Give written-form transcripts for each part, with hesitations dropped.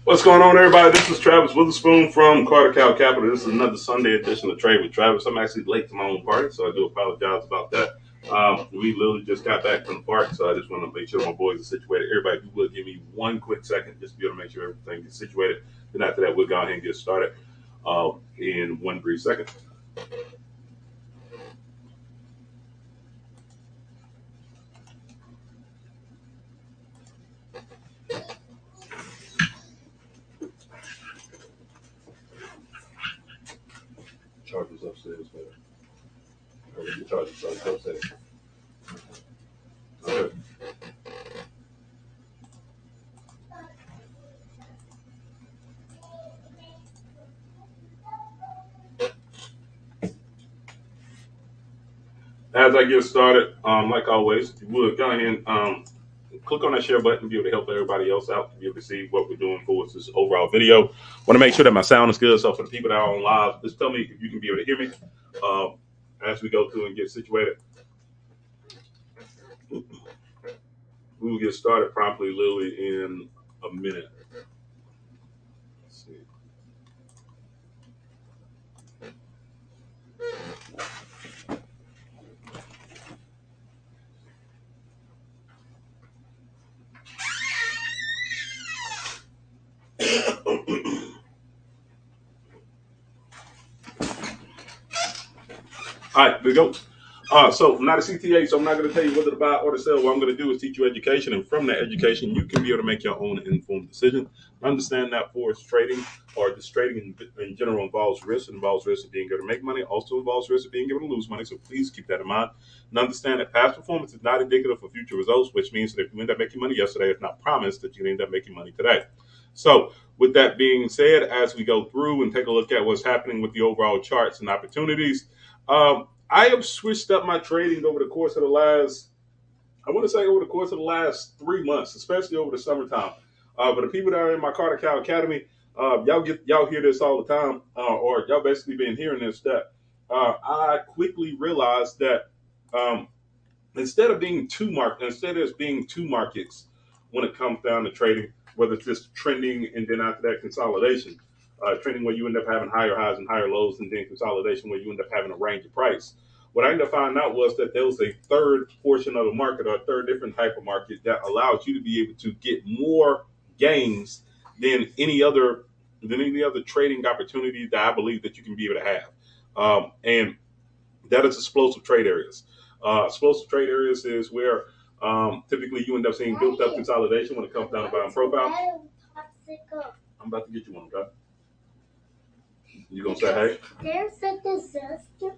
What's going on, everybody? This is Travis Witherspoon from Carter Cow Capital. This is another Sunday edition of Trade with Travis. I'm actually late to my own party, so I do apologize about that. We literally just got back from the park, so I just want to make sure my boys are situated. Everybody, if you will, give me one quick second just to be able to make sure everything is situated. Then after that, we'll go ahead and get started in 1 brief second. Chargers upstairs, man. The chargers upstairs. Okay. As I get started, like always, if you would go ahead and click on that share button to be able to help everybody else out, to be able to see what we're doing for this overall video. Want to make sure that my sound is good. So for the people that are on live, just tell me if you can be able to hear me as we go through and get situated. We will get started promptly, literally in a minute. Let's see. All right, there we go. So I'm not a CTA, so I'm not going to tell you whether to buy or to sell. What I'm going to do is teach you education, and from that education, you can be able to make your own informed decision. Understand that forex trading, or just trading in general, involves risk. It involves risk of being able to make money, also involves risk of being able to lose money. So please keep that in mind. And understand that past performance is not indicative of future results, which means that if you end up making money yesterday, it's not promised that you can end up making money today. So with that being said, as we go through and take a look at what's happening with the overall charts and opportunities, I have switched up my trading over the course of the last, over the last 3 months, especially over the summertime. But the people that are in my Carter Cow Academy, y'all hear this all the time, or y'all basically been hearing this, that I quickly realized that instead of being two markets when it comes down to trading, whether it's just trending and then after that consolidation, trending where you end up having higher highs and higher lows, and then consolidation where you end up having a range of price. What I ended up finding out was that there was a third portion of the market, or a third different type of market, that allows you to be able to get more gains than any other trading opportunity that I believe that you can be able to have. And that is explosive trade areas. Explosive trade areas is where typically you end up seeing built up consolidation when it comes down to buying profiles. I'm about to get you one, okay? You gonna say hey? There's a disaster.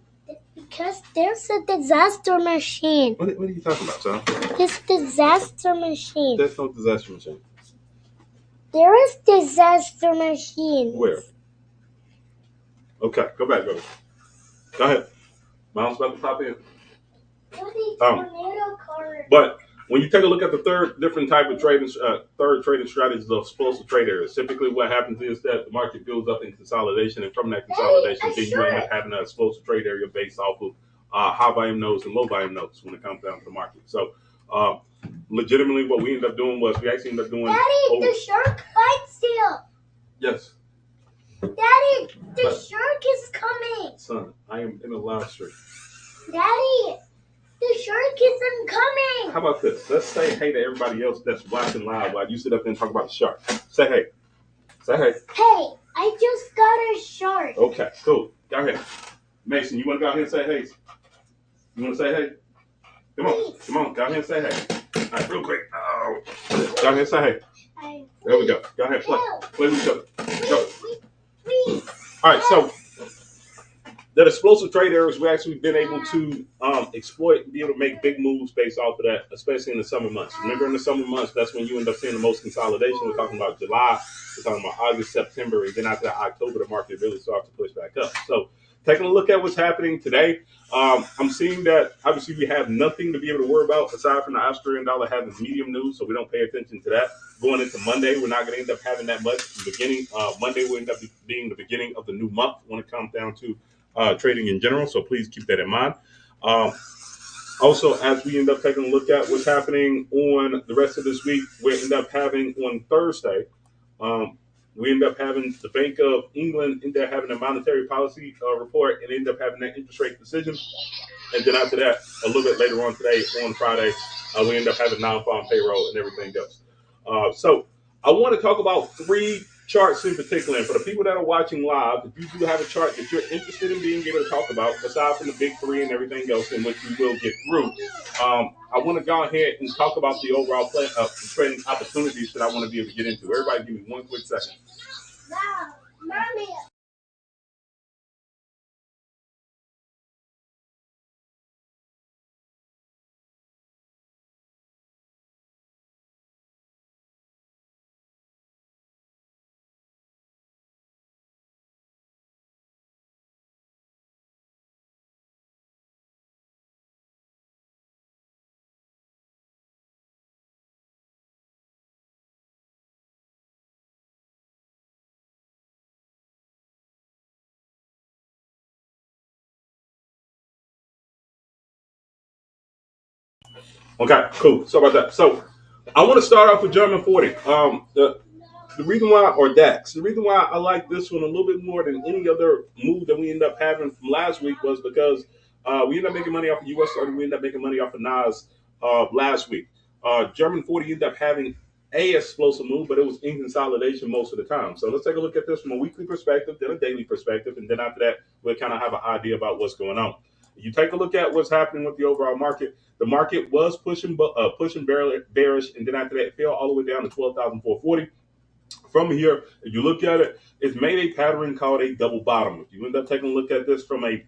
Because there's a disaster machine. What are you talking about, son? This disaster machine. There's no disaster machine. There is disaster machine. Where? Okay, go back, brother. Go ahead. Mom's about to pop in. But when you take a look at the third different type of trading strategies of explosive trade areas, typically what happens is that the market builds up in consolidation, and from that consolidation, then you end up having an explosive trade area based off of high volume nodes and low volume nodes when it comes down to the market. So, legitimately, what we ended up doing was we actually ended up doing. Daddy, the shark bites you. Yes. Daddy, the shark is coming. Son, I am in a live stream. Daddy. The shark isn't coming. How about this? Let's say hey to everybody else that's watching live while you sit up there and talk about the shark. Say hey. Say hey. Hey, I just got a shark. Okay, cool. Go ahead. Mason, you want to go ahead and say hey? You want to say hey? Come on. Go ahead and say hey. All right, real quick. Oh. Go ahead and say hey. There we go. Go ahead, play. Play with each other. Go. Please. All right, so that explosive trade areas we actually been able to exploit and be able to make big moves based off of that, especially in the summer months. Remember, in the summer months, that's when you end up seeing the most consolidation. We're talking about July, we're talking about August, September, and then after that, October, the market really starts to push back up. So taking a look at what's happening today, I'm seeing that obviously we have nothing to be able to worry about aside from the Australian dollar having medium news, so we don't pay attention to that. Going into Monday, we're not going to end up having that much. The beginning, Monday will end up being the beginning of the new month when it comes down to trading in general, so please keep that in mind. Also, as we end up taking a look at what's happening on the rest of this week, we end up having on Thursday, We end up having the Bank of England end up having a monetary policy report and end up having that interest rate decision. And then after that, a little bit later on today, on Friday, we end up having non-farm payroll and everything else. So I want to talk about three charts in particular. And for the people that are watching live, if you do have a chart that you're interested in being able to talk about, aside from the big three and everything else, in which we will get through, I want to go ahead and talk about the overall trading opportunities that I want to be able to get into. Everybody, give me one quick second. Mommy. Okay, cool. So about that. So I want to start off with German 40. The reason why, or DAX, the reason why I like this one a little bit more than any other move that we end up having from last week was because we ended up making money off of US and we ended up making money off of NAS last week. German 40 ended up having a explosive move, but it was in consolidation most of the time. So let's take a look at this from a weekly perspective, then a daily perspective, and then after that, we'll kind of have an idea about what's going on. You take a look at what's happening with the overall market. The market was pushing bearish, and then after that, it fell all the way down to 12,440. From here, if you look at it, it's made a pattern called a double bottom. If you end up taking a look at this from a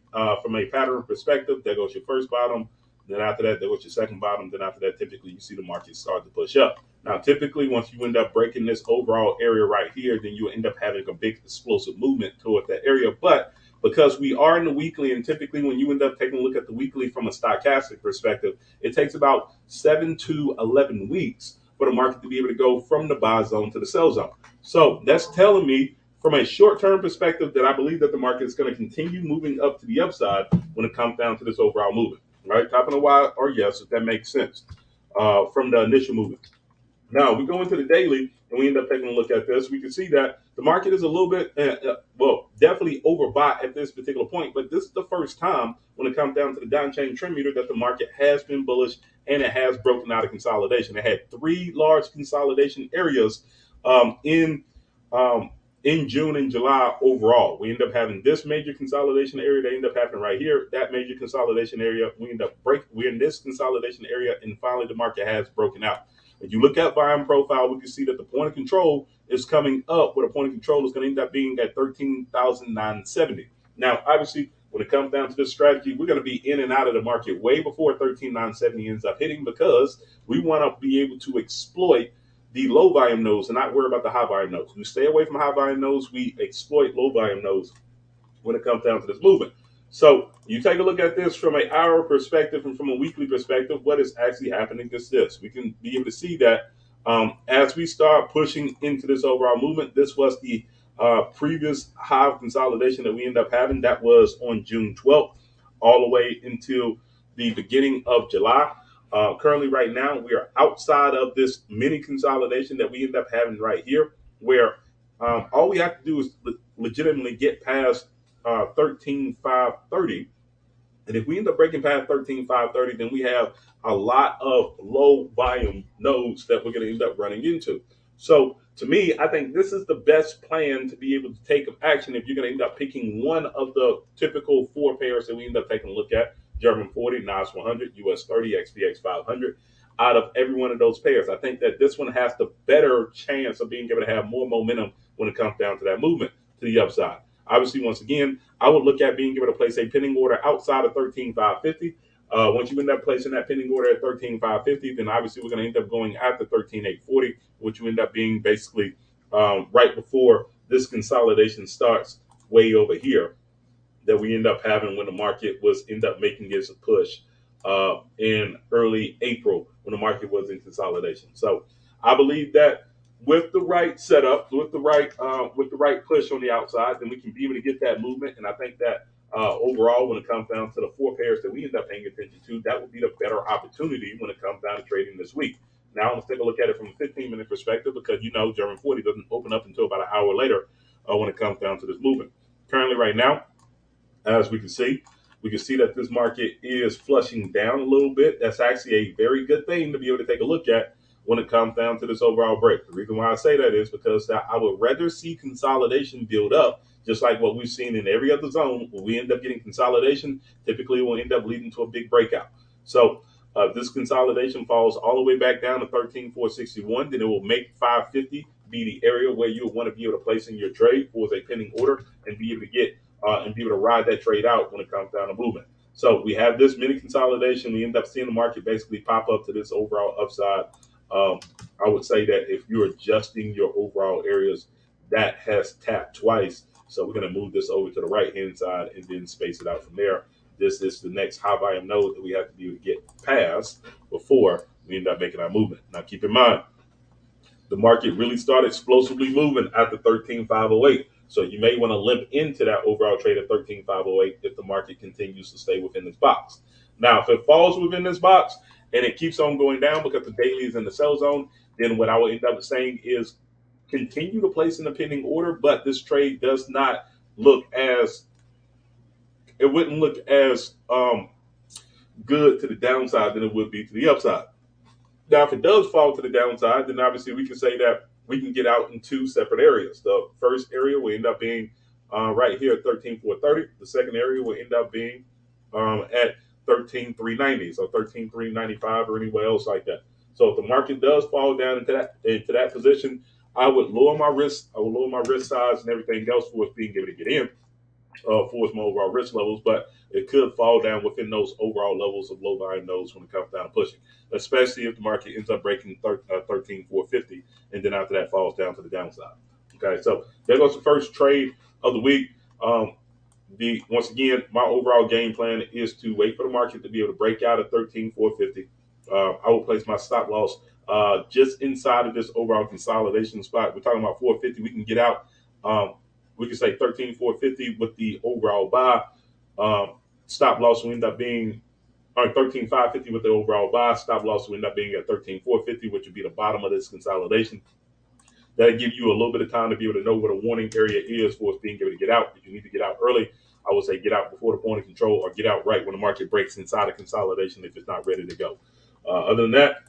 pattern perspective, there goes your first bottom. Then after that, there goes your second bottom. Then after that, typically you see the market start to push up. Now, typically, once you end up breaking this overall area right here, then you end up having a big explosive movement toward that area. But because we are in the weekly, and typically when you end up taking a look at the weekly from a stochastic perspective, it takes about 7 to 11 weeks for the market to be able to go from the buy zone to the sell zone. So that's telling me from a short-term perspective that I believe that the market is going to continue moving up to the upside when it comes down to this overall movement. Right? Topping a Y or yes, if that makes sense from the initial movement. Now we go into the daily and we end up taking a look at this. We can see that the market is a little bit, well, definitely overbought at this particular point. But this is the first time when it comes down to the down chain trend meter that the market has been bullish and it has broken out of consolidation. It had three large consolidation areas um, in um, in June and July overall. We end up having this major consolidation area. They end up happening right here. That major consolidation area. We end up we're in this consolidation area, and finally the market has broken out. If you look at volume profile, we can see that the point of control is coming up, where the point of control is going to end up being at 13,970. Now, obviously, when it comes down to this strategy, we're going to be in and out of the market way before 13,970 ends up hitting because we want to be able to exploit the low volume nodes and not worry about the high volume nodes. We stay away from high volume nodes, we exploit low volume nodes when it comes down to this movement. So you take a look at this from an hour perspective and from a weekly perspective, what is actually happening is this. We can be able to see that as we start pushing into this overall movement, this was the previous high of consolidation that we end up having. That was on June 12th, all the way until the beginning of July. Currently, right now, we are outside of this mini consolidation that we end up having right here, where all we have to do is legitimately get past 13,530. And if we end up breaking past 13,530, then we have a lot of low volume nodes that we're going to end up running into. So to me, I think this is the best plan to be able to take action if you're going to end up picking one of the typical four pairs that we end up taking a look at: German 40, NAS 100, US 30, XPX 500. Out of every one of those pairs, I think that this one has the better chance of being able to have more momentum when it comes down to that movement to the upside. Obviously, once again, I would look at being able to place a pending order outside of 13,550. Once you end up placing that pending order at 13,550, then obviously we're going to end up going after 13,840, which you end up being basically right before this consolidation starts way over here that we end up having when the market was end up making its push in early April when the market was in consolidation. So I believe that with the right setup, with the right push on the outside, then we can be able to get that movement. And I think that overall, when it comes down to the four pairs that we end up paying attention to, that would be the better opportunity when it comes down to trading this week. Now let's take a look at it from a 15-minute perspective because German 40 doesn't open up until about an hour later when it comes down to this movement. Currently, right now, as we can see that this market is flushing down a little bit. That's actually a very good thing to be able to take a look at when it comes down to this overall break. The reason why I say that is because I would rather see consolidation build up, just like what we've seen in every other zone. When we end up getting consolidation, typically will end up leading to a big breakout. So this consolidation falls all the way back down to 13,461, then it will make 550 be the area where you'll want to be able to place in your trade for a pending order and be able to get and be able to ride that trade out when it comes down to movement. So we have this mini consolidation. We end up seeing the market basically pop up to this overall upside. Um, I would say that if you're adjusting your overall areas, that has tapped twice. So we're going to move this over to the right hand side and then space it out from there. This is the next high volume node that we have to be able to get past before we end up making our movement. Now keep in mind, the market really started explosively moving after 13,508. So you may want to limp into that overall trade at 13,508 if the market continues to stay within this box. Now, if it falls within this box and it keeps on going down because the daily is in the sell zone, then what I will end up saying is continue to place in the pending order, but this trade does not look as it wouldn't look as good to the downside than it would be to the upside. Now, if it does fall to the downside, then obviously we can say that we can get out in two separate areas. The first area will end up being right here at 13,430. The second area will end up being at 13,390, so 13,395 or anywhere else like that. So if the market does fall down into that position, I would lower my risk. I would lower my risk size and everything else for us being able to get in for its overall risk levels, but it could fall down within those overall levels of low volume nodes when it comes down to pushing, especially if the market ends up breaking 13,450 and then after that falls down to the downside. Okay, so there goes the first trade of the week. Once again, my overall game plan is to wait for the market to be able to break out at 13,450. I will place my stop loss just inside of this overall consolidation spot. We're talking about 450. We can get out. We can say 13,450 with the overall buy. Stop loss will end up being 13,550 with the overall buy. Stop loss will end up being at 13,450, which would be the bottom of this consolidation. That'll give you a little bit of time to be able to know what a warning area is for us being able to get out. If you need to get out early, I would say get out before the point of control or get out right when the market breaks inside of consolidation if it's not ready to go. Other than that,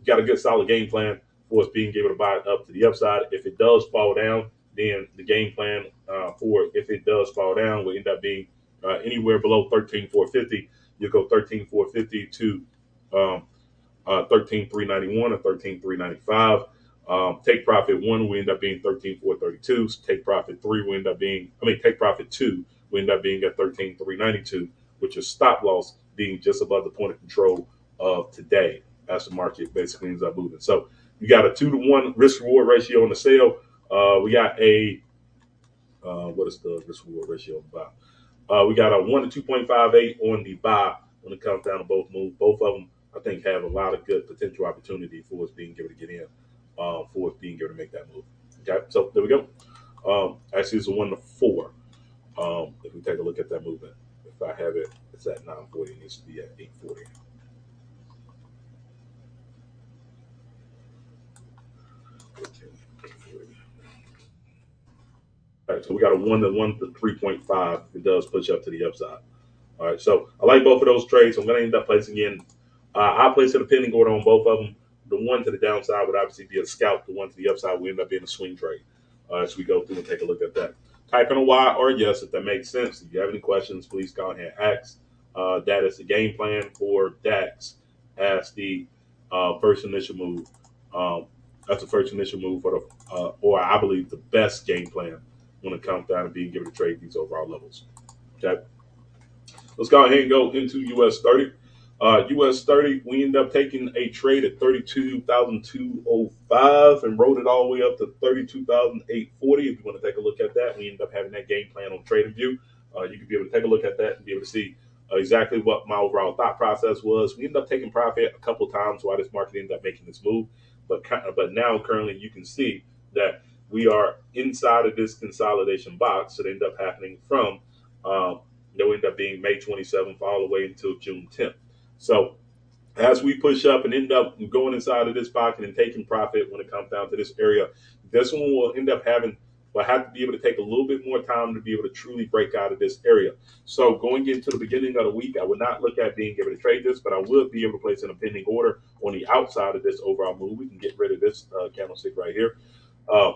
got a good solid game plan for us being able to buy it up to the upside. If it does fall down, then the game plan for if it does fall down will end up being anywhere below 13,450. You'll go 13,450 to 13,391 or 13,395. Take profit one will end up being 13,432. Take profit take profit two will end up being at 13,392, which is stop loss being just above the point of control of today as the market basically ends up moving. So you got a 2-to-1 risk reward ratio on the sale. We got a what is the risk reward ratio on the buy? We got a 1 to 2.58 on the buy when it comes down to both moves. Both of them, I think, have a lot of good potential opportunity for us being able to get in, for us being able to make that move. Okay, so there we go. Actually, it's a 1 to 4. If we take a look at that movement, if I have it, it's at 940. It needs to be at 840. All right, so we got a 1 to 3.5. It does push up to the upside. All right, so I like both of those trades. So I'm going to end up placing in. I'll place in a pending order on both of them. The one to the downside would obviously be a scalp. The one to the upside would end up being a swing trade. As we go through and take a look at that. Type in a Y or a yes if that makes sense. If you have any questions, please go ahead and ask. That is the game plan for DAX as the first initial move. That's the first initial move for the, or I believe the best game plan when it comes down to being able to trade these overall levels. Okay. Let's go ahead and go into US 30. US 30, we end up taking a trade at 32,205 and rode it all the way up to 32,840. If you want to take a look at that, we end up having that game plan on TradingView. You can be able to take a look at that and be able to see exactly what my overall thought process was. We ended up taking profit a couple times while this market ended up making this move. But now currently you can see that we are inside of this consolidation box that ended up happening from that will end up being May 27th all the way until June 10th. So As we push up and end up going inside of this pocket and taking profit when it comes down to this area, this one will end up having, will have to be able to take a little bit more time to be able to truly break out of this area. So going into the beginning of the week, I would not look at being able to trade this, but I would be able to place in a pending order on the outside of this overall move. We can get rid of this candlestick right here. Uh,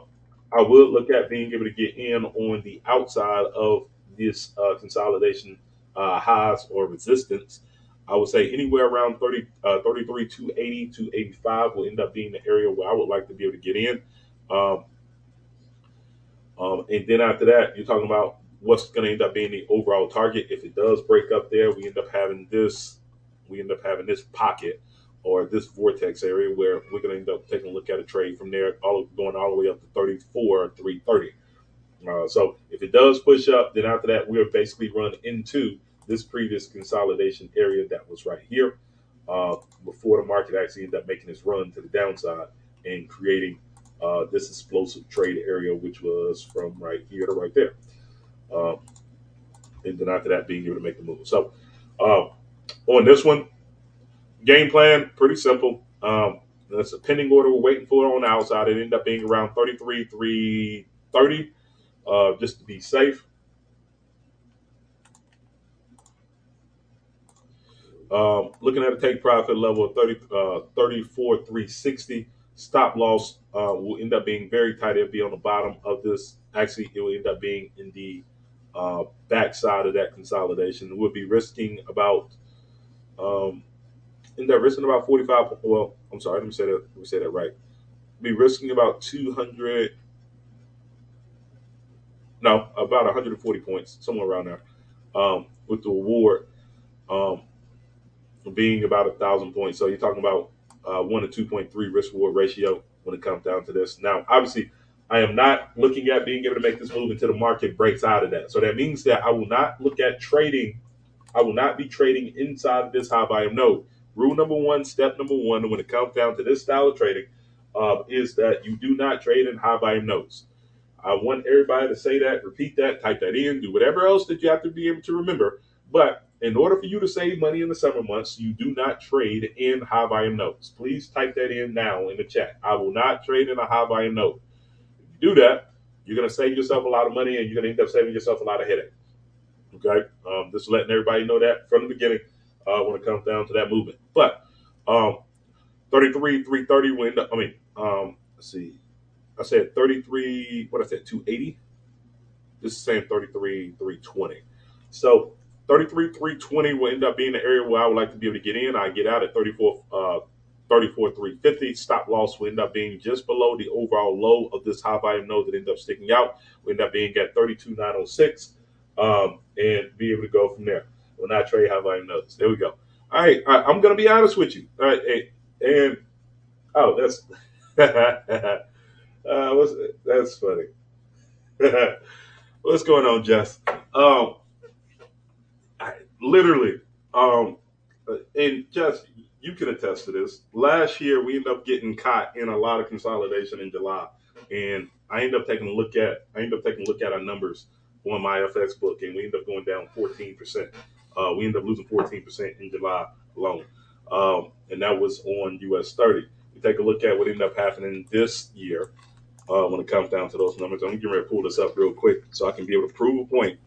I would look at being able to get in on the outside of this consolidation highs or resistance. I would say anywhere around 33, 280, 285 will end up being the area where I would like to be able to get in. Um, and then after that, you're talking about what's going to end up being the overall target. If it does break up there, we end up having this pocket or this vortex area where we're going to end up taking a look at a trade from there, going all the way up to 34, 330. So if it does push up, then after that, we're basically run into this previous consolidation area that was right here before the market actually ended up making its run to the downside and creating this explosive trade area, which was from right here to right there. Um, and then after that, being able to make the move. So uh, on this one, game plan, pretty simple. That's a pending order we're waiting for on the outside. It ended up being around 33, 330, just to be safe. Looking at a take profit level of 34, 360. Stop loss will end up being very tight. It'll be on the bottom of this. Actually, it will end up being in the backside of that consolidation. We'll be risking about, end up risking about 45. Well, I'm sorry, let me say that right. Be risking about 200, no, about 140 points, somewhere around there, with the reward. Um, being about 1,000 points. So you're talking about 1 to 2.3 risk reward ratio when it comes down to this. Now, obviously, I am not looking at being able to make this move until the market breaks out of that. So that means that I will not look at trading. I will not be trading inside of this high volume node. Rule number one, step number one, when it comes down to this style of trading, is that you do not trade in high volume nodes. I want everybody to say that, repeat that, type that in, do whatever else that you have to be able to remember. But in order for you to save money in the summer months, you do not trade in high volume notes. Please type that in now in the chat. I will not trade in a high volume note. If you do that, you're going to save yourself a lot of money and you're going to end up saving yourself a lot of headache. Okay? Just letting everybody know that from the beginning when it comes down to that movement. But 33, 330 will end up, let's see. I said 33, what I said, 280? This is saying 33, 320. So 33, 320 will end up being the area where I would like to be able to get in. I get out at 34, 350. Stop loss will end up being just below the overall low of this high volume node that ends up sticking out. We end up being at 32,906 and be able to go from there. We'll not trade high volume nodes. There we go. All right. I'm going to be honest with you. All right. And, oh, that's, that's funny. What's going on, Jess? Literally, um, and Jess, you can attest to this. Last year, we ended up getting caught in a lot of consolidation in July, and I ended up taking a look at our numbers on my FX book, and we ended up going down 14%. We ended up losing 14% in July alone, and that was on US 30. We take a look at what ended up happening this year when it comes down to those numbers. I'm getting ready to pull this up real quick so I can be able to prove a point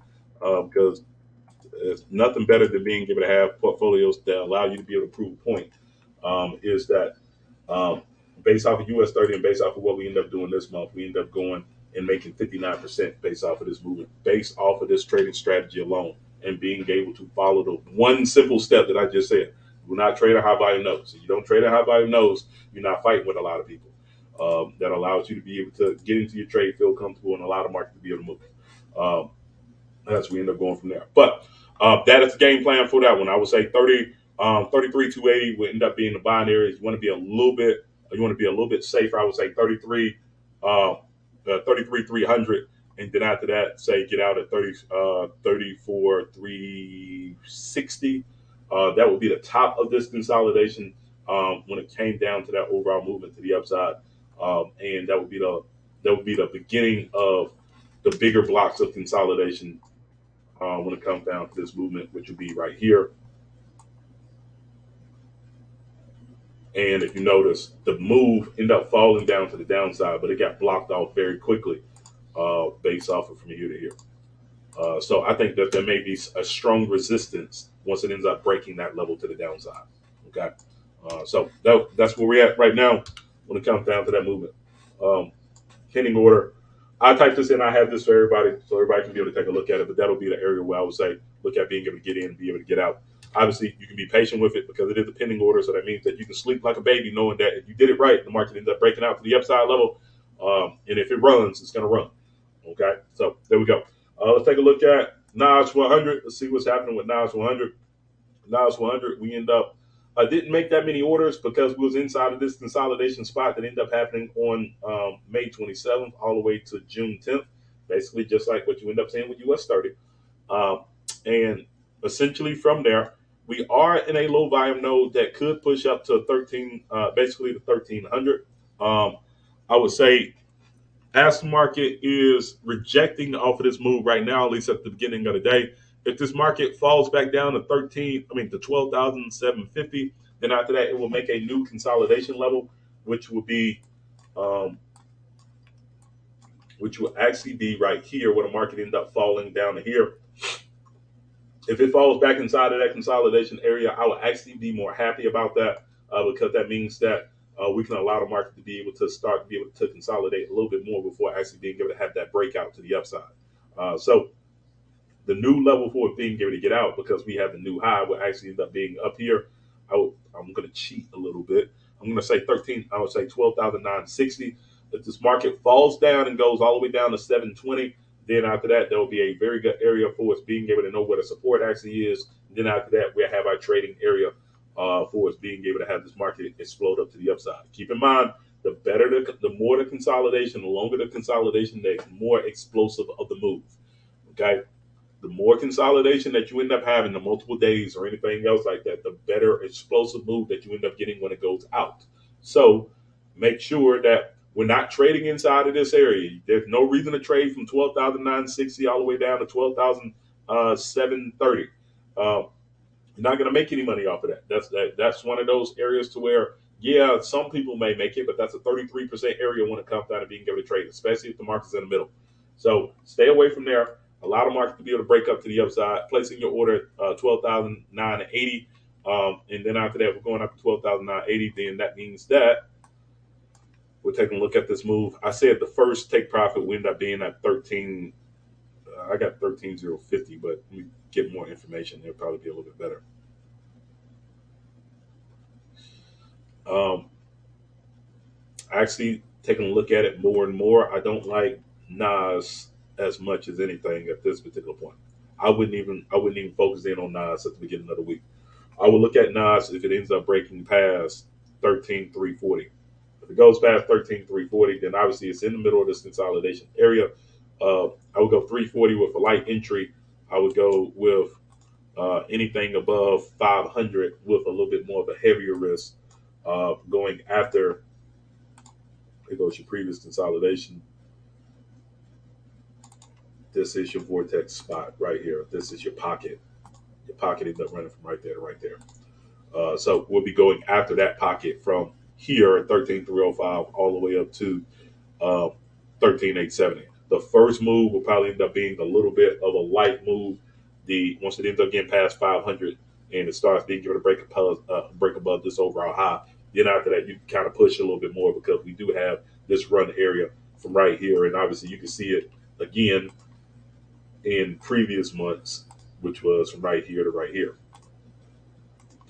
because there's nothing better than being able to have portfolios that allow you to be able to prove a point. Is that um, based off of US 30 and based off of what we end up doing this month, we end up going and making 59% based off of this movement, based off of this trading strategy alone, and being able to follow the one simple step that I just said. Do not trade a high volume nodes. If you don't trade a high volume nodes, you're not fighting with a lot of people. That allows you to be able to get into your trade, feel comfortable, and allow the market to be able to move. Um, as we end up going from there. But that is the game plan for that one. I would say 33, 280 would end up being the buying areas. You want to be a little bit safer. I would say 33, 300. And then after that, say get out at 34, 360. That would be the top of this consolidation when it came down to that overall movement to the upside. And that would be the beginning of the bigger blocks of consolidation when it comes down to this movement, which would be right here. And if you notice, the move ended up falling down to the downside, but it got blocked off very quickly based off of from here to here. So I think that there may be a strong resistance once it ends up breaking that level to the downside. Okay. So that's where we're at right now when it comes down to that movement. Um, Pending order. I type this in. I have this for everybody, so everybody can be able to take a look at it. But that'll be the area where I would say look at being able to get in, be able to get out. Obviously, you can be patient with it because it is a pending order, so that means that you can sleep like a baby, knowing that if you did it right, the market ends up breaking out to the upside level, and if it runs, it's going to run. Okay, so there we go. Let's take a look at Nas 100. Let's see what's happening with Nas 100. Nas 100, we end up didn't make that many orders because we was inside of this consolidation spot that ended up happening on May 27th all the way to June 10th. Basically, just like what you end up seeing with US 30. Um, and essentially from there, we are in a low volume node that could push up to 13, basically to 1300. I would say as the market is rejecting off of this move right now, at least at the beginning of the day, if this market falls back down to to 12,750, then after that it will make a new consolidation level, which will be, um, which will actually be right here where the market ends up falling down to here. If it falls back inside of that consolidation area, I will actually be more happy about that because that means that we can allow the market to be able to start, be able to consolidate a little bit more before actually being able to have that breakout to the upside. So the new level for it being able to get out because we have the new high will actually end up being up here. I'm going to cheat a little bit. I'm going to say 13. I would say 12,960. If this market falls down and goes all the way down to 720, then after that there will be a very good area for us being able to know where the support actually is. Then after that we'll have our trading area for us being able to have this market explode up to the upside. Keep in mind, the more the consolidation, the longer the consolidation, the more explosive of the move. Okay, the more consolidation that you end up having, the multiple days or anything else like that, the better explosive move that you end up getting when it goes out. So make sure that we're not trading inside of this area. There's no reason to trade from 12,960 all the way down to 12,730. You're not going to make any money off of that. That's one of those areas to where, yeah, some people may make it, but that's a 33% area when it comes down to being able to trade, especially if the market's in the middle. So stay away from there. Allow the market to be able to break up to the upside. Placing your order 12,980, and then after that, we're going up to 12,980. Then that means that we're taking a look at this move. I said the first take profit will end up being at 13. I got 13,050, but let me get more information. It'll probably be a little bit better. Actually, taking a look at it more and more, I don't like Nas as much as anything at this particular point. I wouldn't even focus in on Nas at the beginning of the week. I would look at Nas if it ends up breaking past 13,340. If it goes past 13,340, then obviously it's in the middle of this consolidation area. I would go 340 with a light entry. I would go with anything above 500 with a little bit more of a heavier risk going after. Here goes your previous consolidation. This is your vortex spot right here. This is your pocket. Your pocket ends up running from right there to right there. So we'll be going after that pocket from here at 13,305 all the way up to 13,870. The first move will probably end up being a little bit of a light move. Once it ends up getting past 500 and it starts being able to break above this overall high, then after that you can kind of push a little bit more because we do have this run area from right here, and obviously you can see it again in previous months, which was from right here to right here.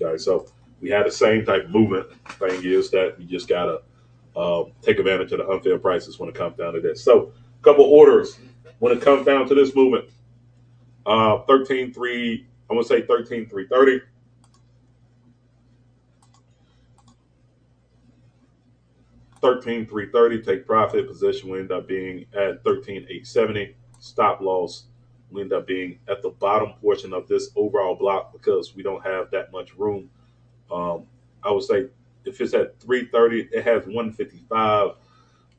Okay, so we had the same type of movement. Thing is that we just gotta take advantage of the unfair prices when it comes down to this. So, a couple orders when it comes down to this movement. 13.3, I'm gonna say 13.330. 13.330, take profit. Position will end up being at 13.870. Stop loss will end up being at the bottom portion of this overall block because we don't have that much room. I would say if it's at 330, it has 155.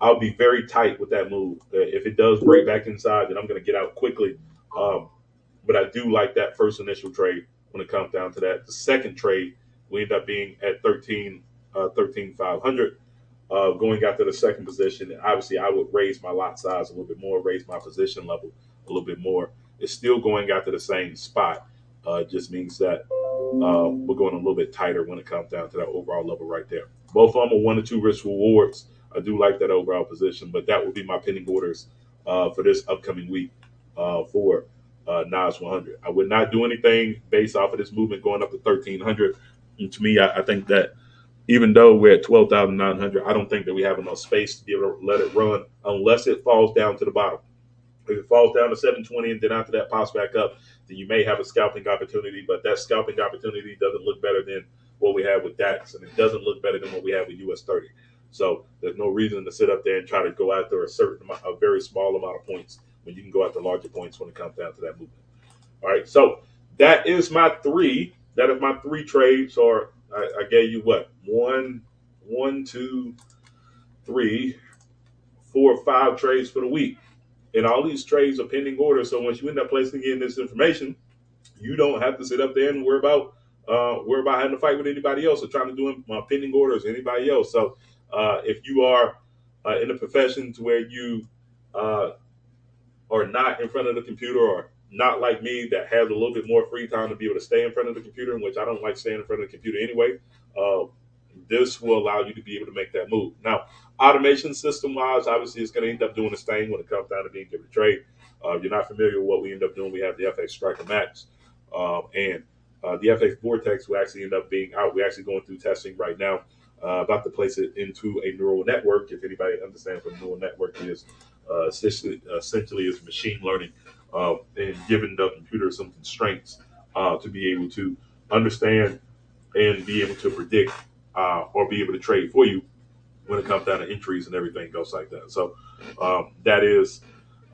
I'll be very tight with that move. If it does break back inside, then I'm going to get out quickly. But I do like that first initial trade when it comes down to that. The second trade will end up being at 13. 13,500. Going after the second position, obviously I would raise my lot size a little bit more, raise my position level a little bit more. It's still going after the same spot. Just means that we're going a little bit tighter when it comes down to that overall level right there. Both of them are 1 to 2 risk rewards. I do like that overall position, but that would be my pending orders for this upcoming week for NAS 100. I would not do anything based off of this movement going up to 1,300. And to me, I think that even though we're at 12,900, I don't think that we have enough space to be able to let it run unless it falls down to the bottom. If it falls down to 720 and then after that pops back up, then you may have a scalping opportunity, but that scalping opportunity doesn't look better than what we have with DAX, and it doesn't look better than what we have with US 30. So there's no reason to sit up there and try to go after a very small amount of points when you can go after larger points when it comes down to that movement. All right, so that is my three. That is my three trades, or I gave you what? One, two, three, 4, 5 trades for the week. And all these trades are pending orders. So once you end up placing in this information, you don't have to sit up there and worry about having to fight with anybody else or trying to do pending orders or anybody else. So if you are in a profession to where you are not in front of the computer, or not like me that has a little bit more free time to be able to stay in front of the computer, in which I don't like staying in front of the computer anyway, this will allow you to be able to make that move. Now, automation system wise, obviously it's going to end up doing its thing when it comes down to being able to trade. If you're not familiar with what we end up doing, we have the FX Striker Max and the FX Vortex will actually end up being out. We're actually going through testing right now, about to place it into a neural network. If anybody understands what a neural network is, essentially is machine learning and giving the computer some constraints to be able to understand and be able to predict or be able to trade for you when it comes down to entries and everything goes like that. So that is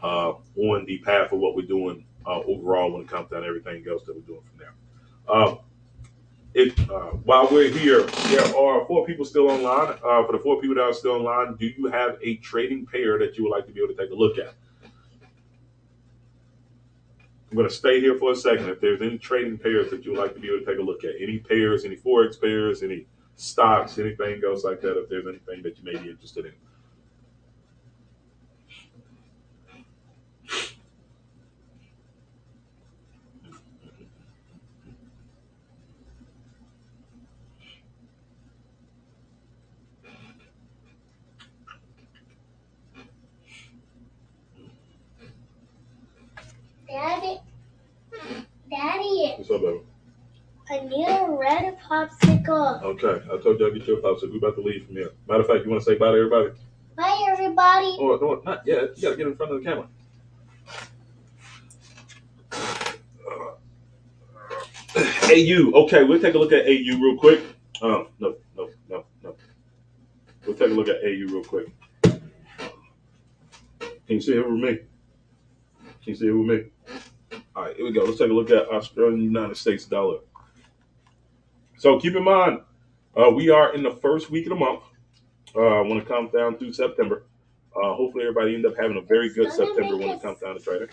on the path of what we're doing overall when it comes down to everything else that we're doing from there. While we're here, there are 4 people still online. For the 4 people that are still online, do you have a trading pair that you would like to be able to take a look at? I'm going to stay here for a second. If there's any trading pairs that you would like to be able to take a look at, any pairs, any Forex pairs, any stocks, anything else like that, if there's anything that you may be interested in. Daddy, What's up, baby? I need a red popsicle. Okay, I told you I'll get you a popsicle. We're about to leave from here. Matter of fact, you want to say bye to everybody? Bye, everybody. Oh, no, not yet. You got to get in front of the camera. AU. Okay, we'll take a look at AU real quick. No. We'll take a look at AU real quick. Can you see it with me? Can you see it with me? All right, here we go. Let's take a look at Australian United States dollar. So keep in mind, we are in the first week of the month when it comes down through September. Hopefully everybody end up having a very good September when it comes down to trading.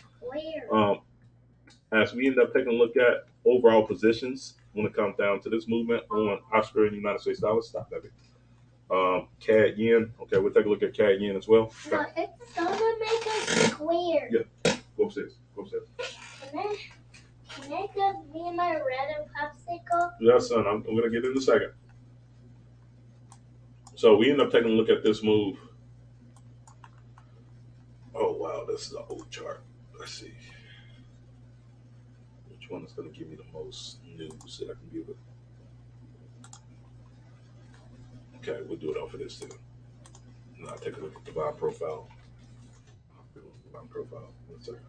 As we end up taking a look at overall positions when it comes down to this movement on Australian United States dollar. Stop, baby. CAD yen. Okay, we'll take a look at CAD yen as well. No, it's gonna make a square. Yeah. Go upstairs. Can I get me my red popsicle? Yeah, son. I'm going to get in a second. So we end up taking a look at this move. Oh, wow. This is an old chart. Let's see. Which one is going to give me the most news that I can give it? Okay, we'll do it off of this too. And I'll take a look at the buy profile. One second.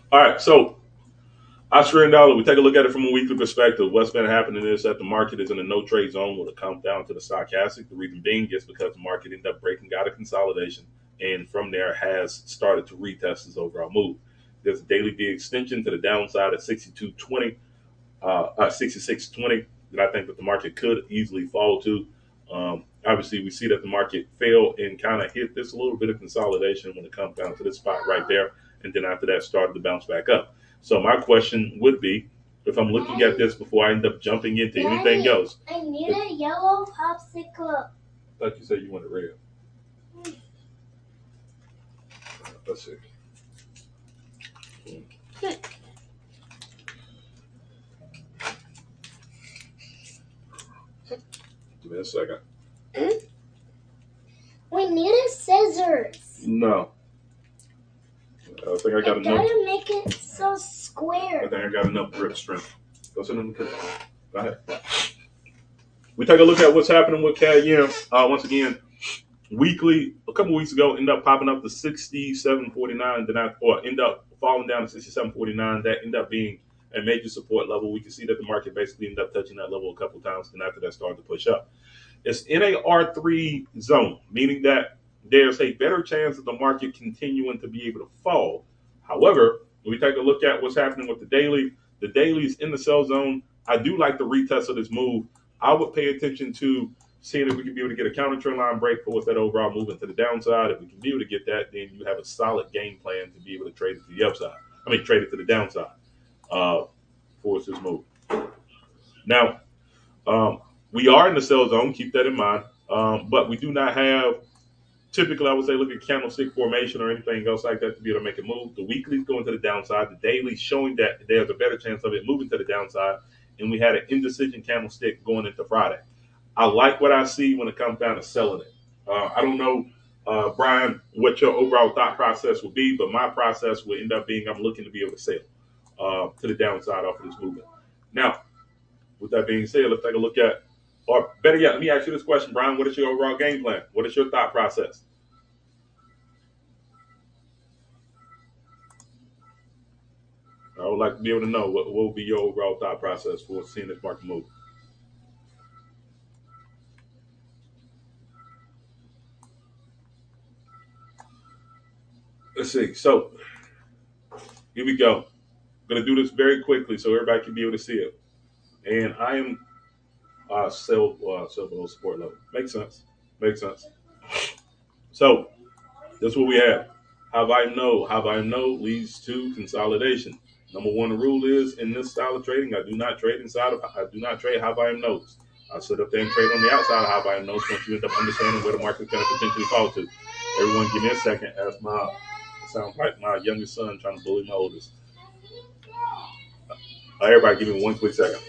All right, so Australian dollar, we take a look at it from a weekly perspective. What's been happening is that the market is in a no trade zone when it comes down to the stochastic. The reason being is because the market ended up breaking out of consolidation and from there has started to retest its overall move. There's a daily V extension to the downside at 66.20 that I think that the market could easily fall to Obviously, we see that the market fell and kind of hit this little bit of consolidation when it comes down to this spot right there, and then after that started to bounce back up. So my question would be, if I'm looking at this before I end up jumping into anything Daddy, else. I need a yellow popsicle. I thought you said you wanted red. Let's see. Give me a second. We needed scissors. No. I think I got I enough. gotta make it so I square. think I got enough grip strength. Go sit in the kitchen. Go ahead. We take a look at what's happening with CAD once again, weekly, a couple weeks ago, ended up popping up to 67.49, or end up falling down to 67.49. That ended up being a major support level. We can see that the market basically ended up touching that level a couple times, and after that started to push up. It's in a R3 zone, meaning that there's a better chance of the market continuing to be able to fall. However, when we take a look at what's happening with the daily is in the sell zone. I do like the retest of this move. I would pay attention to seeing if we can be able to get a counter trend line break for what's that overall movement to the downside. If we can be able to get that, then you have a solid game plan to be able to trade it to the upside. Trade it to the downside for this move. Now, we are in the sell zone. Keep that in mind. But we do not have, typically, I would say, look at candlestick formation or anything else like that to be able to make a move. The weekly's going to the downside. The daily's showing that there's a better chance of it moving to the downside. And we had an indecision candlestick going into Friday. I like what I see when it comes down to selling it. I don't know, Brian, what your overall thought process will be, but my process will end up being I'm looking to be able to sell to the downside off of this movement. Now, with that being said, let's take a look at, or better yet, let me ask you this question, Brian. What is your overall game plan? What is your thought process? I would like to be able to know what will be your overall thought process for seeing this market move. Let's see. So here we go. I'm going to do this very quickly so everybody can be able to see it. And I am sell below support level. Makes sense. Makes sense. So that's what we have. Have I know? Have I know leads to consolidation. Number one rule is in this style of trading, I do not trade inside of. I do not trade high volume notes. I sit up there and trade on the outside of high volume notes once you end up understanding where the market's going to potentially fall to. Everyone, give me a second. As my it sounds like my youngest son trying to bully my oldest. Everybody, give me one quick second.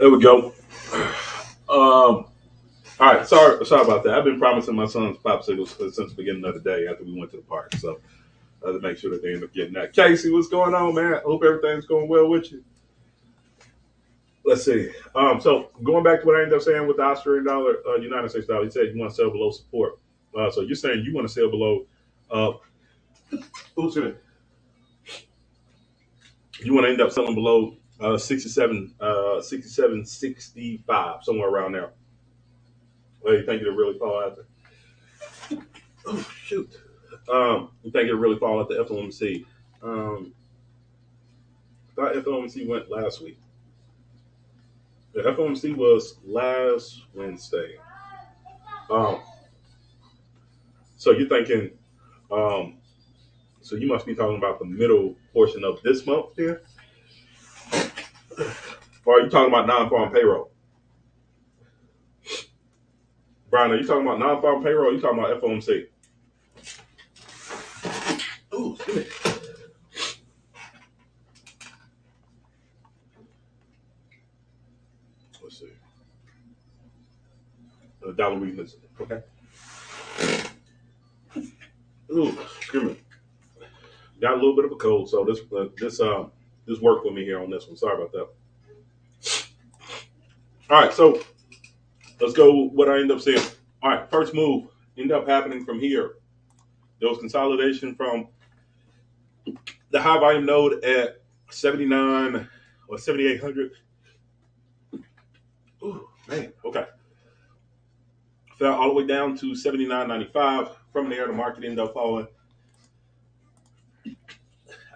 There we go. All right, sorry about that. I've been promising my sons popsicles since the beginning of the day after we went to the park. So I had to make sure that they end up getting that. Casey, what's going on, man? Hope everything's going well with you. Let's see. So going back to what I ended up saying with the Australian dollar, United States dollar, you said you want to sell below support. So you're saying you want to sell below. Uh, who's it? You want to end up selling below 67, 65, somewhere around there. Well, you think it'll really fall out there? Oh shoot. You think it'll really fall out the FOMC? I thought FOMC went last week. The FOMC was last Wednesday. Um, so you're thinking, um, so you must be talking about the middle portion of this month here? Or are you talking about non-farm payroll? Brian, are you talking about non-farm payroll or are you talking about FOMC? Ooh, excuse me. Let's see. Dollar weakness. Okay. Ooh, excuse me. Got a little bit of a cold, so this worked with me here on this one. Sorry about that. All right, so let's go with what I end up saying. All right, first move end up happening from here. There was consolidation from the high volume node at 79 or 7,800. Ooh, man, okay. Fell all the way down to 79.95. From there, the market ended up falling.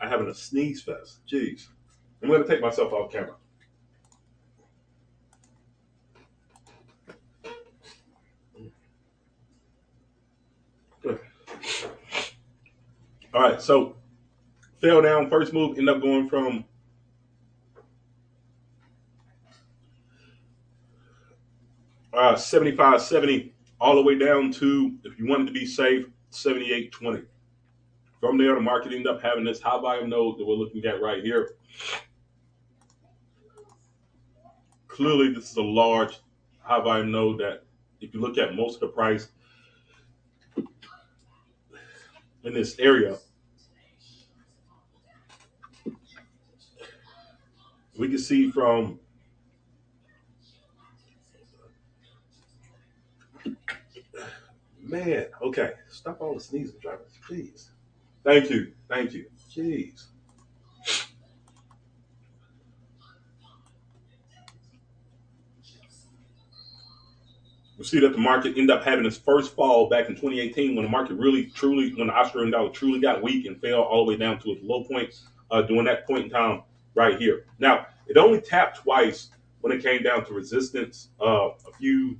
I'm having a sneeze fest. Jeez. I'm going to take myself off camera. All right, so fell down. First move ended up going from 75.70 all the way down to, if you wanted to be safe, 78.20. From there, the market ended up having this high volume node that we're looking at right here. Clearly, this is a large high volume node that, if you look at most of the price in this area, we can see from man, okay, stop all the sneezing, drivers, please. Thank you, jeez. We see that the market ended up having its first fall back in 2018 when the market really, truly, when the Australian dollar truly got weak and fell all the way down to its low point during that point in time right here. Now, it only tapped twice when it came down to resistance a few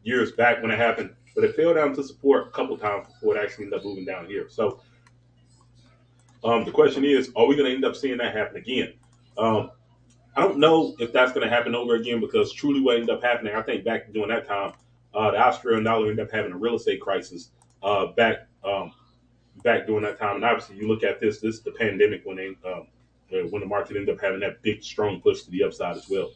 years back when it happened, but it fell down to support a couple times before it actually ended up moving down here. So the question is, are we going to end up seeing that happen again? I don't know if that's going to happen over again because truly what ended up happening, I think back during that time, the Australian dollar ended up having a real estate crisis back during that time. And obviously, you look at this is the pandemic when the market ended up having that big, strong push to the upside as well.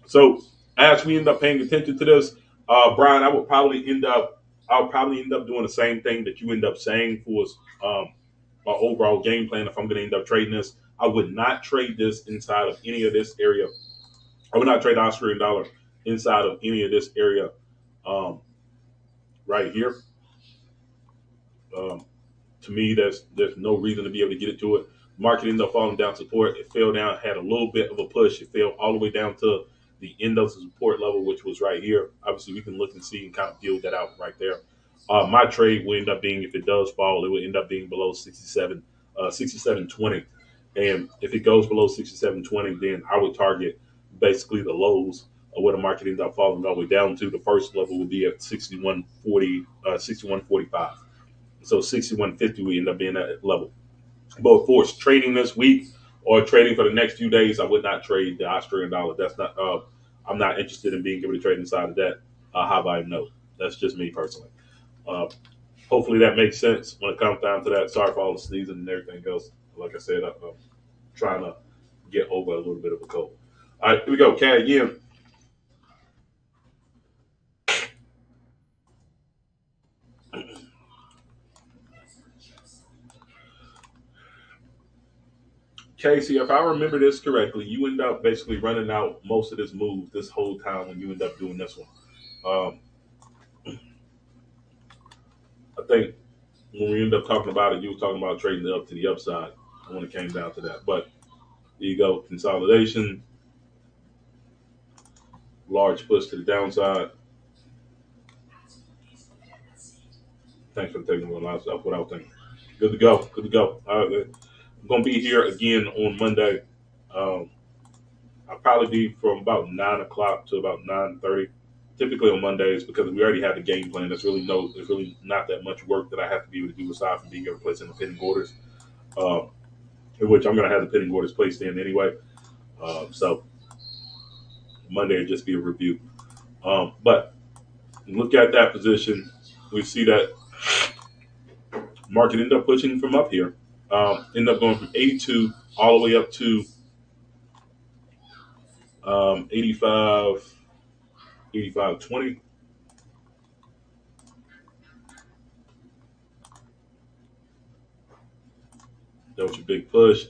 So as we end up paying attention to this, Brian, I'll probably end up doing the same thing that you end up saying for my overall game plan if I'm going to end up trading this. I would not trade this inside of any of this area. I would not trade the Australian dollar inside of any of this area right here. To me, there's no reason to be able to get it to it. Market ended up falling down support. It fell down, had a little bit of a push. It fell all the way down to the end of the support level, which was right here. Obviously, we can look and see and kind of build that out right there. My trade will end up being, if it does fall, it will end up being below 67.20. And if it goes below 67.20, then I would target basically the lows of where the market ends up falling all the way down to. The first level would be at 61.40, 61.45. So 61.50 we end up being at that level. But of course, trading this week or trading for the next few days, I would not trade the Australian dollar. That's not. I'm not interested in being able to trade inside of that high volume node. That's just me personally. Uh, Hopefully that makes sense when it comes down to that. Sorry for all the sneezing and everything else. Like I said, I'm trying to get over a little bit of a cold. All right, here we go. CAD yen. Casey, if I remember this correctly, you end up basically running out most of this move this whole time when you end up doing this one. Um, I think when we end up talking about it, you were talking about trading it up to the upside when it came down to that. But there you go, consolidation, large push to the downside. Thanks for taking a lot of stuff without thinking. Good to go. Good to go. I'm gonna be here again on Monday. Um, I'll probably be from about 9 o'clock to about 9:30. Typically on Mondays because we already have the game plan. There's really not that much work that I have to be able to do aside from being able to place in the pending orders. Um, in which I'm gonna have the pending orders placed in anyway. So Monday will just be a review. But look at that position. We see that market ended up pushing from up here. Ended up going from 82 all the way up to 85, 85.20. That was your big push.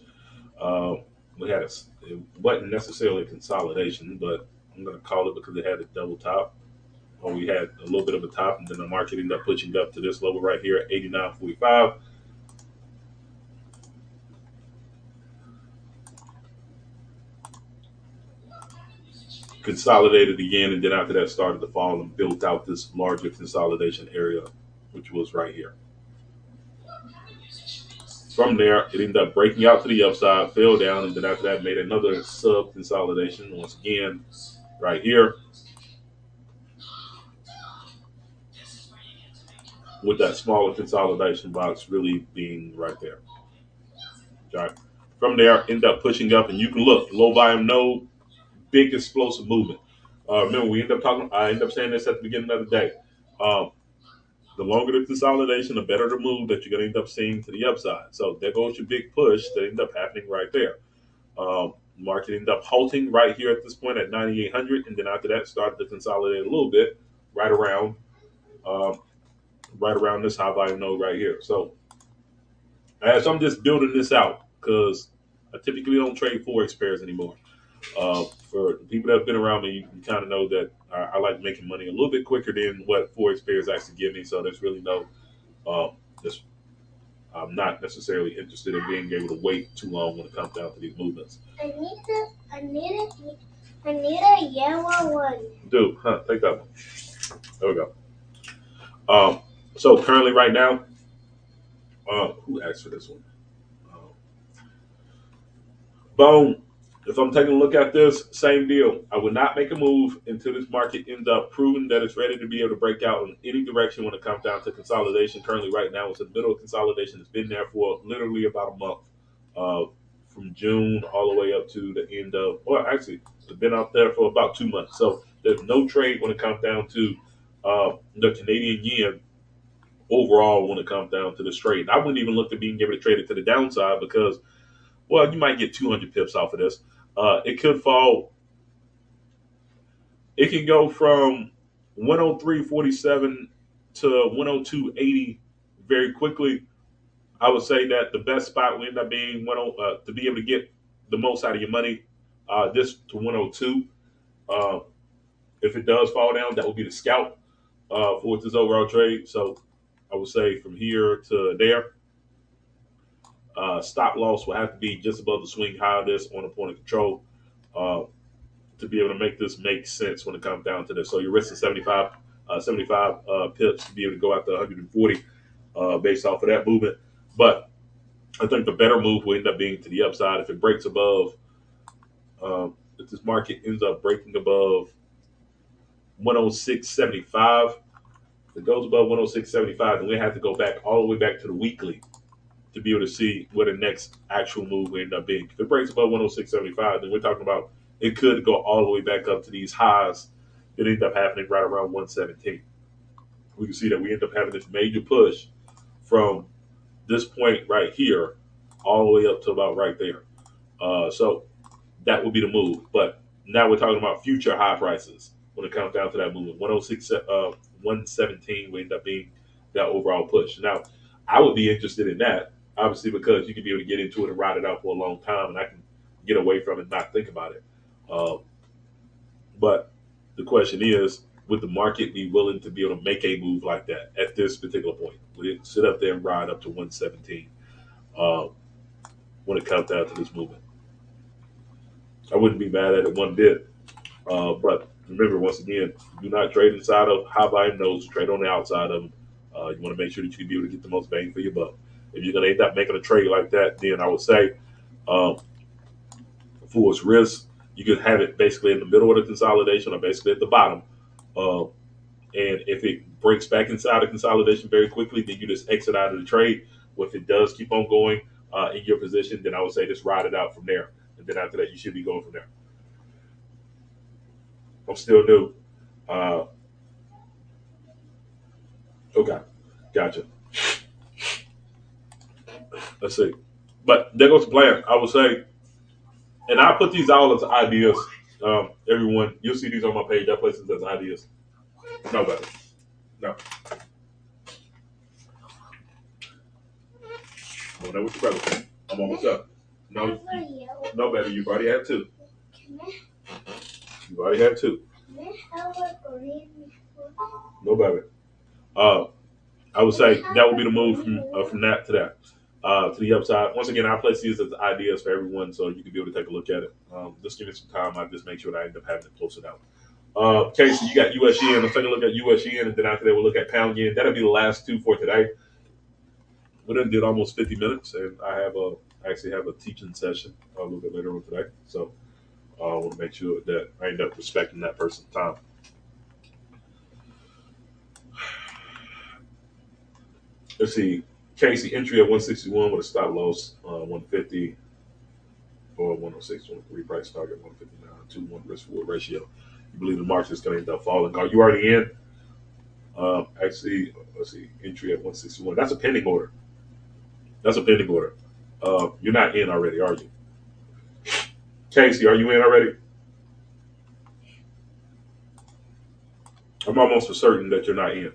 Uh, we had it wasn't necessarily a consolidation, but I'm going to call it because it had a double top. Or we had a little bit of a top, and then the market ended up pushing up to this level right here at 89.45. Consolidated again, and then after that started to fall and built out this larger consolidation area, which was right here. From there, it ended up breaking out to the upside, fell down, and then after that made another sub consolidation once again right here with that smaller consolidation box really being right there. Right. From there, end up pushing up, and you can look low volume node, big explosive movement. Remember, we end up talking. I end up saying this at the beginning of the day. Um, the longer the consolidation, the better the move that you're going to end up seeing to the upside. So there goes your big push that ended up happening right there. Market ended up halting right here at this point at 9,800, and then after that started to consolidate a little bit right around um, right around this high volume node right here. So as I'm just building this out because I typically don't trade forex pairs anymore. For people that have been around me, you kind of know that I like making money a little bit quicker than what forex pairs actually give me. So there's really no this. I'm not necessarily interested in being able to wait too long when it comes down to these movements. I need a yellow one. Dude, take that one. There we go. So currently, right now, who asked for this one? Boom. If I'm taking a look at this, same deal. I would not make a move until this market ends up proving that it's ready to be able to break out in any direction when it comes down to consolidation. Currently, right now, it's in the middle of consolidation. It's been there for literally about a month, uh, from June all the way up to the end of, or actually, it's been out there for about 2 months. So there's no trade when it comes down to the Canadian yen overall when it comes down to this trade. I wouldn't even look at being able to trade it to the downside because, well, you might get 200 pips off of this. It could fall. It can go from 103.47 to 102.80 very quickly. I would say that the best spot will end up being to be able to get the most out of your money. This to 102. Uh, if it does fall down, that will be the scalp for this overall trade. So I would say from here to there. Stop loss will have to be just above the swing high of this on a point of control uh, to be able to make this make sense when it comes down to this. So your risk is 75 pips to be able to go out to 140 based off of that movement. But I think the better move will end up being to the upside if it breaks above. If this market ends up breaking above 106.75, if it goes above 106.75, then we have to go back all the way back to the weekly to be able to see where the next actual move will end up being. If it breaks above 106.75, then we're talking about it could go all the way back up to these highs that end up happening right around 117. We can see that we end up having this major push from this point right here all the way up to about right there. So that would be the move. But Now we're talking about future high prices when it comes down to that movement. 106, 117 will end up being that overall push. Now, I would be interested in that, obviously, because you can be able to get into it and ride it out for a long time, and I can get away from it and not think about it. Uh, but the question is, would the market be willing to be able to make a move like that at this particular point? Would it sit up there and ride up to 117 uh, when it comes down to this movement? I wouldn't be mad at it one bit. But remember, once again, do not trade inside of high volume nodes. Trade on the outside of them. You want to make sure that you can be able to get the most bang for your buck. If you're going to end up making a trade like that, then I would say, um, for its risk, you could have it basically in the middle of the consolidation or basically at the bottom. Uh, and if it breaks back inside the consolidation very quickly, then you just exit out of the trade. Or if it does keep on going in your position, then I would say just ride it out from there. And then after that, you should be going from there. I'm still new. Uh, okay, gotcha. Let's see. But there goes the plan. I would say, and I put these all as ideas. Everyone, you'll see these on my page. I place these as ideas. No better. No. Oh, that was incredible. I'm almost up. No, no better. You've already had two. You've already had two. No better. Uh, I would say that would be the move from that to that. To the upside. Once again, I place these as ideas for everyone, so you can be able to take a look at it. Just give me some time. I just make sure that I end up having it closer down. Casey, you got US yen. Let's take a look at US yen, and then after that, we'll look at pound yen. That'll be the last two for today. We done did almost 50 minutes, and I actually have a teaching session a little bit later on today. So I want to make sure that I end up respecting that person's time. Let's see. Casey, entry at 161 with a stop loss 150 or 106, 103 price target 159, 2-1 risk reward ratio. You believe the market is going to end up falling? Are you already in? Actually, let's see. Entry at 161. That's a pending order. That's a pending order. You're not in already, are you? Casey, are you in already? I'm almost for certain that you're not in.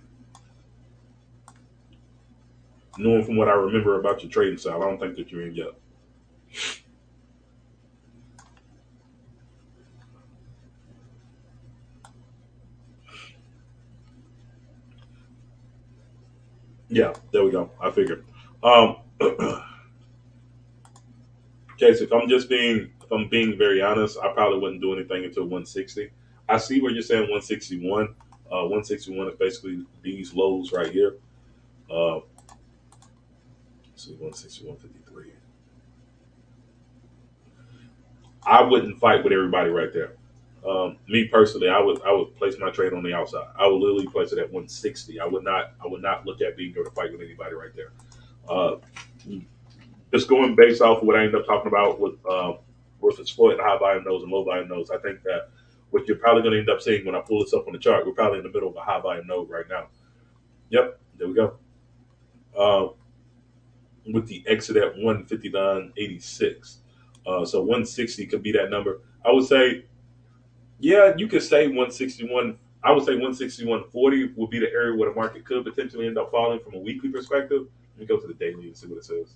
Knowing from what I remember about your trading style, I don't think that you're in yet. Yeah, there we go. I figured. Okay, so if I'm being very honest, I probably wouldn't do anything until 160. I see where you're saying 161. 161 is basically these lows right here. Uh, let's see, 161.53. I wouldn't fight with everybody right there. Me personally, I would place my trade on the outside. I would literally place it at 160. I would not look at being able to fight with anybody right there. Uh, just going based off of what I ended up talking about with exploiting high volume nodes and low volume nodes, I think that what you're probably going to end up seeing when I pull this up on the chart, we're probably in the middle of a high volume node right now. Yep, there we go. Uh, with the exit at 159.86. So 160 could be that number. I would say, yeah, you could say 161. I would say 161.40 would be the area where the market could potentially end up falling from a weekly perspective. Let me go to the daily and see what it says.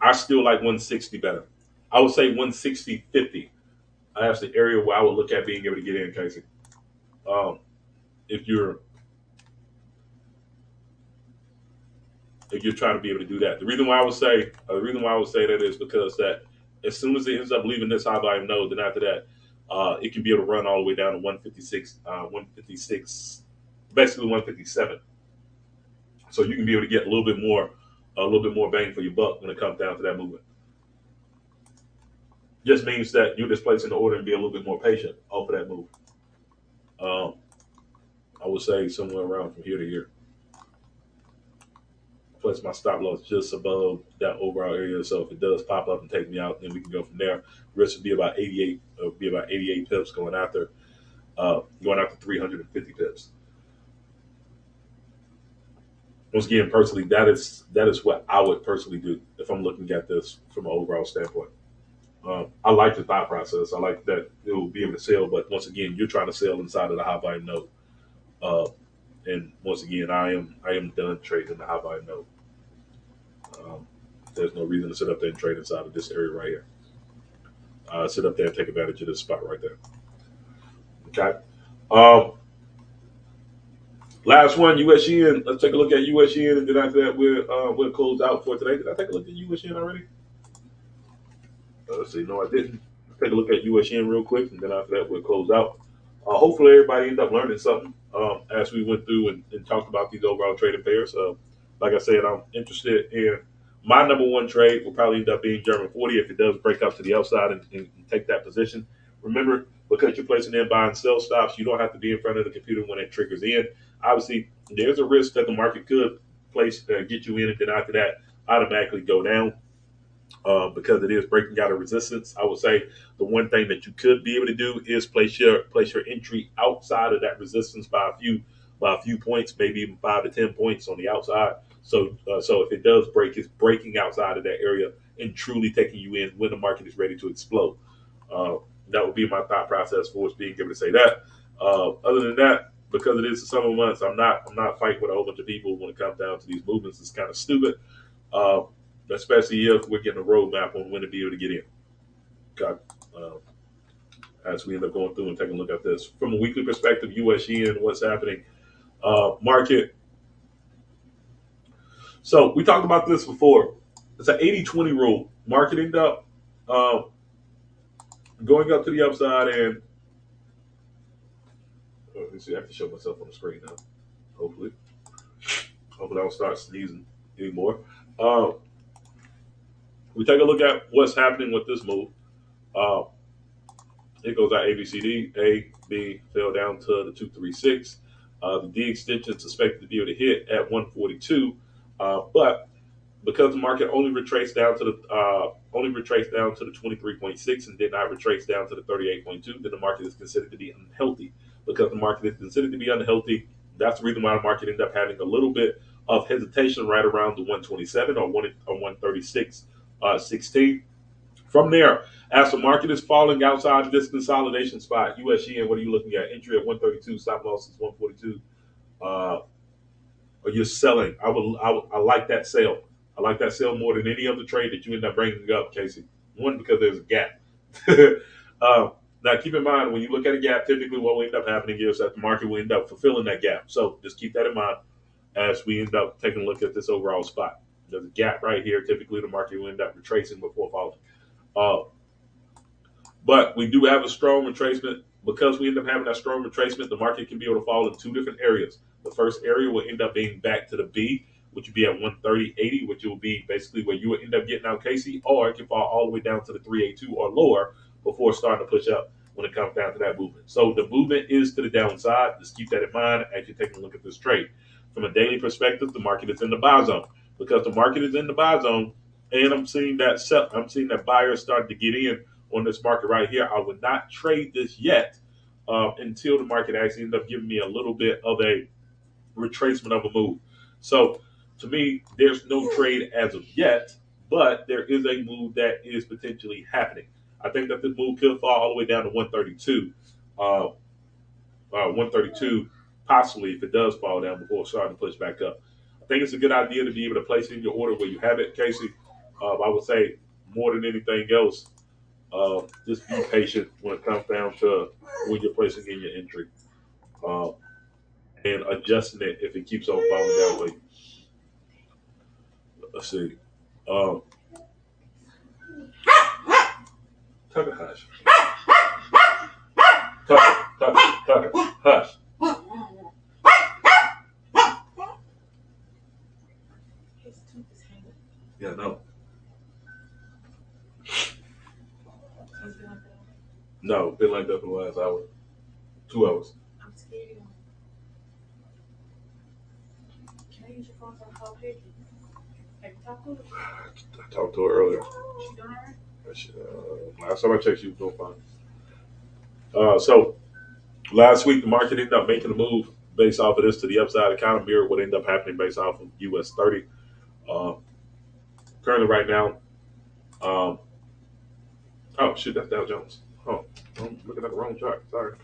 I still like 160 better. I would say 160.50. That's the area where I would look at being able to get in, Casey. Um, if you're if you're trying to be able to do that, the reason why I would say that is because that as soon as it ends up leaving this high volume node, then after that, it can be able to run all the way down to 156, 156, basically 157. So you can be able to get a little bit more bang for your buck when it comes down to that movement. Just means that you're just placing the order and be a little bit more patient off of that move. Um, I would say somewhere around from here to here. Place my stop loss just above that overall area. So if it does pop up and take me out, then we can go from there. Risk would be about 88. Be about 88 pips going after 350 pips. once again, personally, that is what I would personally do if I'm looking at this from an overall standpoint. I like the thought process. I like that it will be able to sell, but once again, you're trying to sell inside of the high volume node. Uh, and once again, I am done trading the high volume node. Um, there's no reason to sit up there and trade inside of this area right here. Sit up there and take advantage of this spot right there. Okay. Um, Last one, US yen. Let's take a look at US yen, and then after that, we'll close out for today. Did I take a look at US yen already? Let's see. No, I didn't. Let's take a look at US yen real quick, and then after that, we'll close out. Hopefully, everybody ended up learning something as we went through and talked about these overall trading pairs. Like I said, I'm interested in my number one trade will probably end up being German 40 if it does break up to the upside and take that position. Remember, because you're placing in buy and sell stops, you don't have to be in front of the computer when it triggers in. Obviously, there's a risk that the market could get you in, and then after that, automatically go down because it is breaking out of resistance. I would say the one thing that you could be able to do is place your entry outside of that resistance by a few points, maybe even 5 to 10 points on the outside. So if it does break, it's breaking outside of that area and truly taking you in when the market is ready to explode. Uh, that would be my thought process for us being able to say that. Other than that, because it is the summer months, I'm not fighting with a whole bunch of people when it comes down to these movements. It's kind of stupid. Uh, Especially if we're getting a roadmap on when to be able to get in. Okay. As we end up going through and taking a look at this from a weekly perspective, US yen, what's happening, market. So we talked about this before. It's an 80-20 rule. Market end up going up to the upside, and let me see. I can show myself on the screen now. Hopefully, I don't start sneezing anymore. Uh, we take a look at what's happening with this move. Uh, It goes out ABCD. A, B fell down to the 236. The D extension is expected to be able to hit at 142, but because the market only retraced down to the 23.6 and did not retrace down to the 38.2, then the market is considered to be unhealthy. Because the market is considered to be unhealthy, that's the reason why the market ended up having a little bit of hesitation right around the 127 or 136, 16. From there, as the market is falling outside of this consolidation spot, US yen, what are you looking at? Entry at 132, stop loss is 142. Or you're selling. I like that sale. I like that sale more than any other trade that you end up bringing up, Casey. One, because there's a gap. Now, keep in mind, when you look at a gap, typically what will end up happening is that the market will end up fulfilling that gap. So just keep that in mind as we end up taking a look at this overall spot. There's a gap right here. Typically, the market will end up retracing before falling. But we do have a strong retracement. Because we end up having that strong retracement, the market can be able to fall in two different areas. The first area will end up being back to the B, which would be at 130.80, which will be basically where you will end up getting out Casey, or it can fall all the way down to the 382 or lower before starting to push up when it comes down to that movement. So the movement is to the downside. Just keep that in mind as you're taking a look at this trade. From a daily perspective, the market is in the buy zone. Because the market is in the buy zone, and I'm seeing that buyers starting to get in on this market right here. I would not trade this yet until the market actually ends up giving me a little bit of a retracement of a move. So to me, there's no trade as of yet, but there is a move that is potentially happening. I think that this move could fall all the way down to 132. 132, possibly if it does fall down before starting to push back up. I think it's a good idea to be able to place in your order where you have it, Casey. I would say more than anything else, just be patient when it comes down to when you're placing in your entry and adjusting it if it keeps on falling down. Like, let's see. Um, Tucker, hush. Tucker, hush. Yeah, no. No, been like that for the last hour, 2 hours. I'm scared. Can I use your phone to call Peggy? Have you talked to her? I talked to her earlier. She doing all right? Last time I checked, she was doing fine. So last week the market ended up making a move based off of this to the upside. It kind of mirrored what ended up happening based off of US 30. Uh, Currently, right now, um, oh shoot, that's Dow Jones. Oh, I'm looking at the wrong chart. Sorry.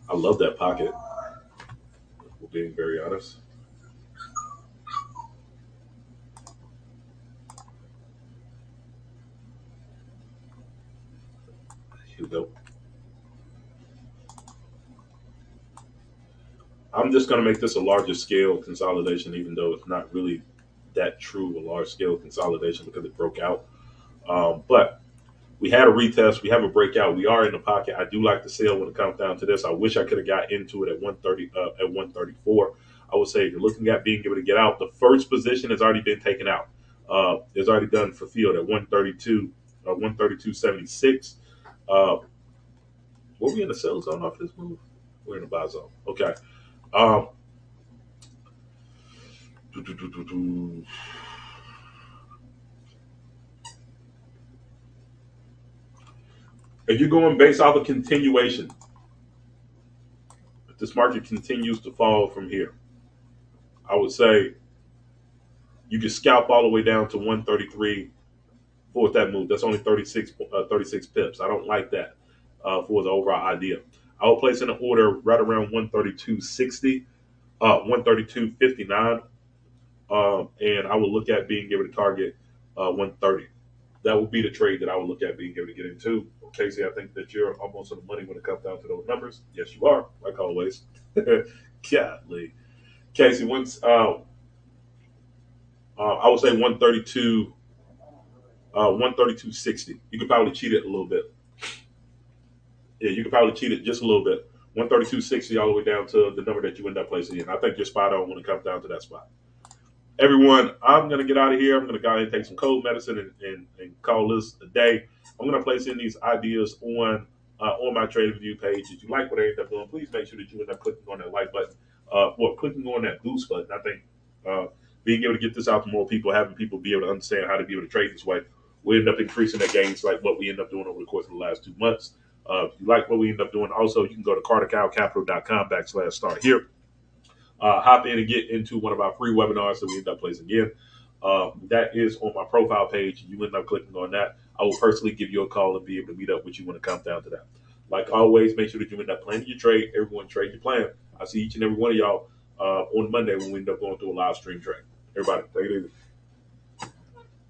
I love that pocket. We're being very honest. Here we go. I'm just going to make this a larger scale consolidation, even though it's not really that true a large scale consolidation because it broke out. But we had a retest. We have a breakout. We are in the pocket. I do like to sell when it comes down to this. I wish I could have got into it at 130, at 134. I would say if you're looking at being able to get out, the first position has already been taken out. It's already done fulfilled at 132, 132.76. Were we in the sell zone off this move? We're in the buy zone. Okay. Um, if you're going based off a continuation, if this market continues to fall from here, I would say you can scalp all the way down to 133 for that move. That's only 36 pips. I don't like that for the overall idea. I will place in an order right around 132.60, 132.59, and I will look at being able to target 130. That would be the trade that I would look at being able to get into. Casey, I think that you're almost on the money when it comes down to those numbers. Yes, you are, like always. Golly. Casey, once I would say 132, 132.60. You could probably cheat it a little bit. Yeah, you could probably cheat it just a little bit. 132.60 all the way down to the number that you end up placing in. I think you're spot on when it comes down to that spot. Everyone, I'm going to get out of here. I'm going to go ahead and take some cold medicine and call this a day. I'm going to place in these ideas on my trading view page. If you like what I end up doing, please make sure that you end up clicking on that like button or clicking on that boost button. I think being able to get this out to more people, having people be able to understand how to be able to trade this way, we end up increasing their gains like what we end up doing over the course of the last 2 months. If you like what we end up doing, also you can go to cartercowcapital.com/start here. Hop in and get into one of our free webinars that we end up placing in. That is on my profile page. You end up clicking on that. I will personally give you a call and be able to meet up with you when it comes down to that. Like always, make sure that you end up planning your trade. Everyone trade your plan. I'll see each and every one of y'all on Monday when we end up going through a live stream trade. Everybody, take it easy.